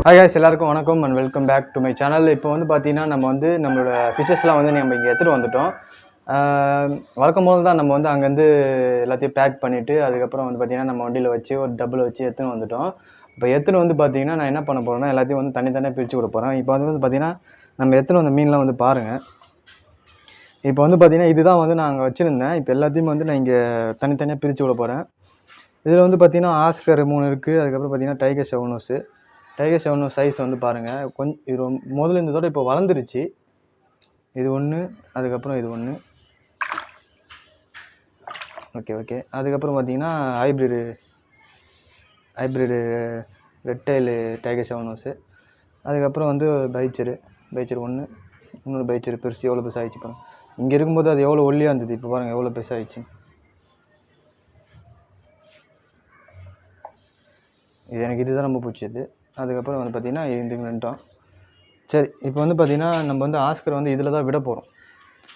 Hi guys, எல்லாருக்கும் வணக்கம் and welcome back to my channel. இப்போ வந்து பார்த்தீங்கன்னா நம்ம வந்து நம்மளோட ஃபிஷஸ்லாம் வந்து நம்ம இங்கே எடுத்துகிட்டு வந்துட்டோம். வழக்கம் போது தான் நம்ம வந்து அங்கேருந்து எல்லாத்தையும் பேக் பண்ணிவிட்டு அதுக்கப்புறம் வந்து பார்த்திங்கன்னா நம்ம வண்டியில் வச்சு ஒரு டபுள் வச்சு எடுத்துன்னு வந்துட்டோம். இப்போ எடுத்துன்னு வந்து பார்த்திங்கன்னா நான் என்ன பண்ண போகிறேன்னா எல்லாத்தையும் வந்து தனித்தனியாக பிரித்து கொடுக்க போகிறேன். இப்போ வந்து பார்த்திங்கன்னா நம்ம எடுத்துன்னு வந்த மீன்லாம் வந்து பாருங்கள். இப்போ வந்து பார்த்திங்கன்னா இதுதான் வந்து நான் அங்கே வச்சுருந்தேன். இப்போ எல்லாத்தையும் வந்து நான் இங்கே தனித்தனியாக பிரித்து விட போகிறேன். இதில் வந்து பார்த்திங்கன்னா ஆஸ்கர் 3 இருக்குது. அதுக்கப்புறம் பார்த்திங்கன்னா டைகர் ஷெவனோஸு. டைகர் ஷெவனோஸ் சைஸ் வந்து பாருங்கள், கொஞ்சம் இது முதல்ல இருந்ததோட இப்போ வளர்ந்துருச்சு. இது ஒன்று, அதுக்கப்புறம் இது ஒன்று. ஓகே. அதுக்கப்புறம் பார்த்தீங்கன்னா ஹைப்ரிடு ரெட்டைலு டைகர் ஷெவனோஸு. அதுக்கப்புறம் வந்து பைச்சரு ஒன்று, இன்னொரு பைச்சரு பெருசு. எவ்வளோ பெருசாக ஆயிடுச்சு பாருங்கள். இங்கே இருக்கும்போது அது எவ்வளோ ஒல்லியாக இருந்தது, இப்போ பாருங்கள் எவ்வளோ பெருசாகிடுச்சு. இது எனக்கு இதுதான் ரொம்ப பிடிச்சது. அதுக்கப்புறம் வந்து பார்த்திங்கன்னா இது ரெண்டும். சரி, இப்போ வந்து பார்த்திங்கன்னா நம்ம வந்து ஆஸ்கர் வந்து இதில் தான் விட போகிறோம்.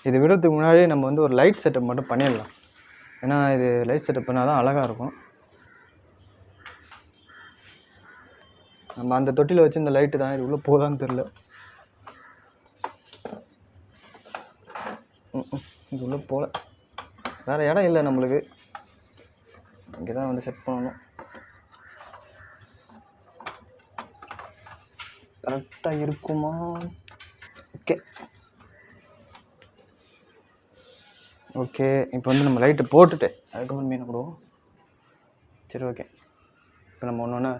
இது விடுறதுக்கு முன்னாடி நம்ம வந்து ஒரு லைட் செட்டப் மட்டும் பண்ணிடலாம். ஏன்னா இது லைட் செட்டப் பண்ணால் தான் அழகாக இருக்கும். நம்ம அந்த தொட்டியில் வச்சு இந்த லைட்டு தான் இது உள்ளே போதான்னு தெரில. இது உள்ளே போகல, வேறு இடம் இல்லை நம்மளுக்கு. இங்கே தான் வந்து செட் பண்ணணும். கரெக்டாக இருக்குமா? ஓகே. இப்போ வந்து நம்ம லைட்டு போட்டுட்டு அதுக்கப்புறம் மீன் கொடுவோம். சரி, ஓகே. இப்போ நம்ம ஒன்று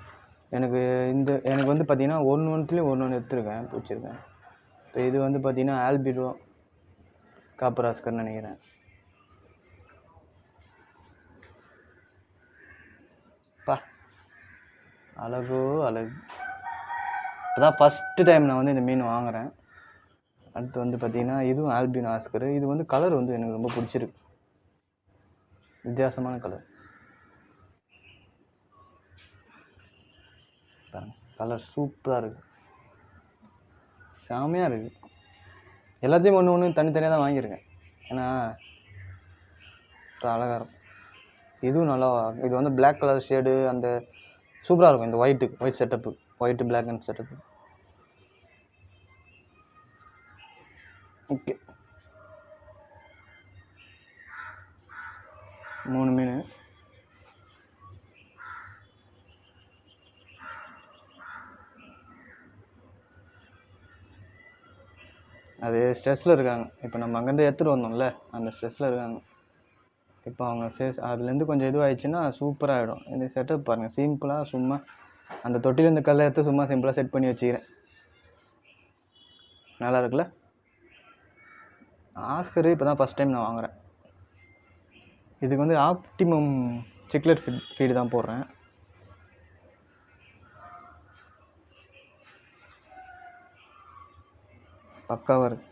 எனக்கு வந்து பார்த்திங்கன்னா ஒன்று எடுத்துருக்கேன், பிடிச்சிருக்கேன். இப்போ இது வந்து பார்த்திங்கன்னா ஆல்பிடோ காப்பர் ஆஸ்கர்னு நினைக்கிறேன். அழகு. இப்போ தான் ஃபஸ்ட்டு டைம் நான் வந்து இந்த மீன் வாங்குகிறேன். அடுத்து வந்து பார்த்திங்கன்னா இதுவும் ஆல்பினோ ஆஸ்கரு. இது வந்து கலர் வந்து எனக்கு ரொம்ப பிடிச்சிருக்கு, வித்தியாசமான கலர். கலர் சூப்பராக இருக்குது, செமையாக இருக்குது. எல்லாத்தையும் ஒன்று தனித்தனியாக தான் வாங்கியிருக்கேன், ஏன்னா அழகாக இருக்கும். இதுவும் நல்லா, இது வந்து பிளாக் கலர் ஷேடு அந்த சூப்பராக இருக்கும். இந்த white setup, white black and setup. Okay, 3 மீன். அது ஸ்ட்ரெஸ்ஸில் இருக்காங்க. இப்போ நம்ம அங்கேருந்து எடுத்துகிட்டு வந்தோம்ல, அந்த ஸ்ட்ரெஸ்ஸில் இருக்காங்க. இப்போ அவங்க அதுலேருந்து கொஞ்சம் இதுவாகிடுச்சுன்னா சூப்பராகிடும். இந்த செட்டப் பாருங்கள், சிம்பிளாக சும்மா அந்த தொட்டிலேருந்து கல்லை எடுத்து சும்மா சிம்பிளாக செட் பண்ணி வச்சுக்கிறேன். நல்லா இருக்குல்ல? ஆஸ்கரு இப்போ தான் ஃபஸ்ட் டைம் நான் வாங்குகிறேன். இதுக்கு வந்து ஆப்டிமம் சிக்லெட் ஃபீடு தான் போடுறேன். பக்காவாக இருக்கு.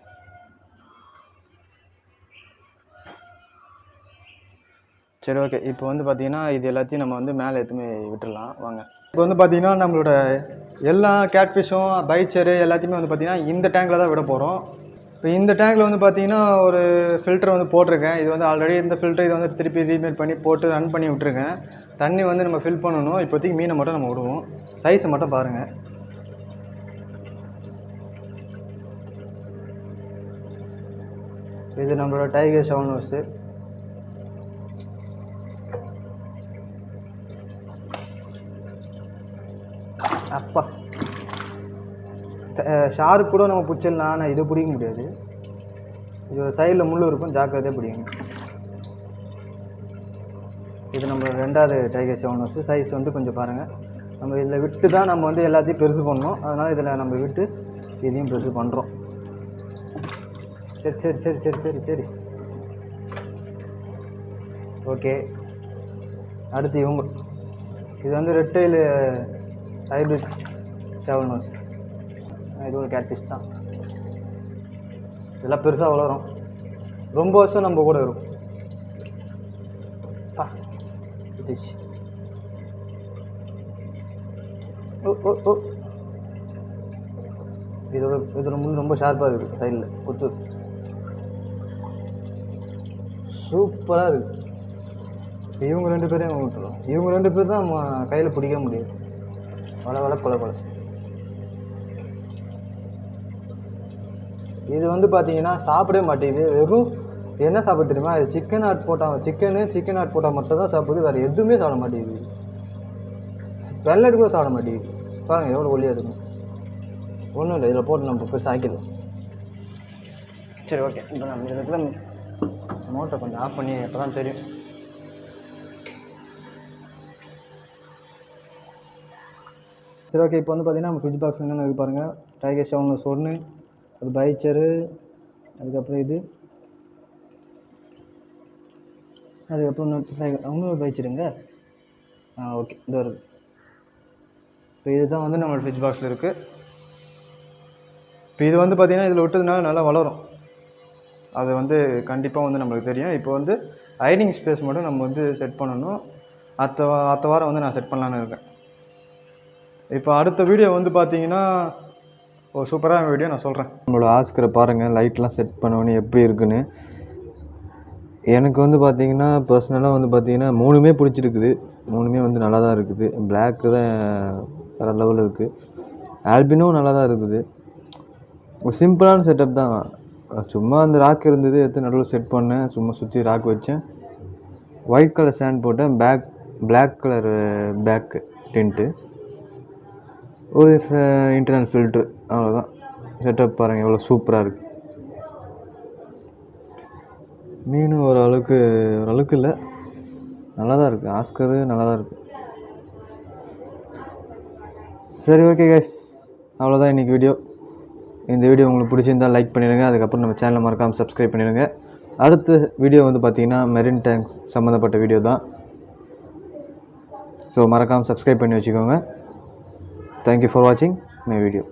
சரி, ஓகே. இப்போ வந்து பார்த்திங்கன்னா இது எல்லாத்தையும் நம்ம வந்து மேலே எடுத்துமே விட்டுடலாம் வாங்க. இப்போ வந்து பார்த்திங்கன்னா நம்மளோட எல்லா கேட்ஃபிஷ்ஷும் பைச்சரு எல்லாத்தையுமே வந்து பார்த்திங்கன்னா இந்த டேங்கில் தான் விட போகிறோம். இப்போ இந்த டேங்கில் வந்து பார்த்திங்கன்னா ஒரு ஃபில்டர் வந்து போட்டிருக்கேன். இது வந்து ஆல்ரெடி இந்த ஃபில்டர் இதை வந்து திருப்பி ரீமேட் பண்ணி போட்டு ரன் பண்ணி விட்டுருக்கேன். தண்ணி வந்து நம்ம ஃபில் பண்ணணும். இப்போதைக்கு மீனை மட்டும் நம்ம விடுவோம். சைஸை மட்டும் பாருங்கள். இது நம்மளோட டைகர் ஷெவனோஸு. அப்பா, ஷார்க் கூட நம்ம பிடிச்சிடலாம், ஆனால் இது பிடிக்க முடியாது. இது ஒரு சைடில் முள் இருக்கும், ஜாக்கிரதையாக பிடிக்கணும். இது நம்ம 2வது டைகர் ஷெவனோஸு. சைஸ் வந்து கொஞ்சம் பாருங்கள். நம்ம இதில் விட்டு தான் நம்ம வந்து எல்லாத்தையும் பெருசு பண்ணணும். அதனால் இதில் நம்ம விட்டு இதையும் பெருசு பண்ணுறோம். சரி. ஓகே. அடுத்து இவங்க, இது வந்து ரெட்டைலு ஹைப்ரிட் ஷெவனோஸ். இது ஒரு கேட்ஃபிஷ் தான். இதெல்லாம் பெருசாக வளரும், ரொம்ப வருஷம் நம்ம கூட இருக்கும். இதோட முள் ரொம்ப ஷார்ப்பாக இருக்குது, சைடில் குத்து சூப்பராக இருக்குது. இவங்க 2 பேரையும் விட்டுரும். இவங்க 2 பேர் தான் கையில் பிடிக்க முடியாது. கொலை இது வந்து பார்த்தீங்கன்னா சாப்பிடவே மாட்டேங்குது. வெறும் என்ன சாப்பிட தெரியுமா, இது சிக்கன் ஆட் போட்டால் சிக்கன் ஆட் போட்டால் மட்டும் தான் சாப்பிடுது, வேறு எதுவுமே சாப்பிட மாட்டேங்குது. வெள்ளை கூட சாப்பிட மாட்டேங்குது. பாருங்கள் எவ்வளோ ஒல்லியாக இருக்கும். ஒன்றும் இல்லை, இதில் போட்டு நம்ம போய் சாய்க்கலாம். சரி ஓகே, இப்போ நம்ம இதுக்குள்ள மோட்டரை கொஞ்சம் ஆஃப் பண்ணி அப்போ தான் தெரியும். சரி ஓகே, இப்போ வந்து பார்த்தீங்கன்னா நம்ம ஃப்ரிட்ஜ் பாக்ஸ் என்னென்ன இருக்குது பாருங்கள். டைகர் ஷவுன் சொன்னு, ஒரு பைச்சரு, அதுக்கப்புறம் இது, அதுக்கப்புறம் இன்னொரு பைச்சருங்க. ஓகே, இது வருது. இப்போ இதுதான் வந்து நம்மளோட ஃப்ரிட்ஜ் பாக்ஸில் இருக்குது. இப்போ இது வந்து பார்த்திங்கன்னா இதில் விட்டதுனால நல்லா வளரும். அது வந்து கண்டிப்பாக வந்து நம்மளுக்கு தெரியும். இப்போ வந்து ஹைடிங் ஸ்பேஸ் மட்டும் நம்ம வந்து செட் பண்ணணும். அடுத்த வாரம் வந்து நான் செட் பண்ணலான்னு இருக்கேன். இப்போ அடுத்த வீடியோ வந்து பார்த்தீங்கன்னா ஒரு சூப்பரான வீடியோ நான் சொல்கிறேன். நம்மளோட ஆஸ்கரை பாருங்கள், லைட்லாம் செட் பண்ணோன்னு எப்படி இருக்குன்னு. எனக்கு வந்து பார்த்திங்கன்னா பர்சனலாக வந்து பார்த்திங்கன்னா 3மே பிடிச்சிருக்குது. 3மே வந்து நல்லா தான் இருக்குது. பிளாக்கு தான் வேறு லெவலில் இருக்குது. ஆல்பினும் நல்லா தான் இருக்குது. ஒரு சிம்பிளான செட்டப் தான். சும்மா அந்த ராக் இருந்தது, எடுத்து நடுவில் செட் பண்ணேன். சும்மா சுற்றி ராக் வச்சேன். ஒயிட் கலர் ஸ்டாண்ட் போட்டேன். பிளாக் கலர் பேக்கு டென்ட்டு, ஒரு இன்டர்னல் ஃபில்ட்ரு, அவ்வளோதான். செட்டப் பாருங்கள் எவ்வளோ சூப்பராக இருக்குது. மீன் ஓரளவுக்கு இல்லை, நல்லா தான் இருக்குது. ஆஸ்கரு நல்லா தான் இருக்குது. சரி ஓகே கைஸ், அவ்வளோதான் இன்றைக்கி வீடியோ. இந்த வீடியோ உங்களுக்கு பிடிச்சிருந்தால் லைக் பண்ணிடுங்க. அதுக்கப்புறம் நம்ம சேனலை மறக்காமல் சப்ஸ்கிரைப் பண்ணிடுங்க. அடுத்த வீடியோ வந்து பார்த்திங்கன்னா மெரின் டேங்க் சம்மந்தப்பட்ட வீடியோ தான். ஸோ மறக்காமல் சப்ஸ்கிரைப் பண்ணி வச்சுக்கோங்க. தேங்க்யூ ஃபார் வாட்சிங் மை வீடியோ.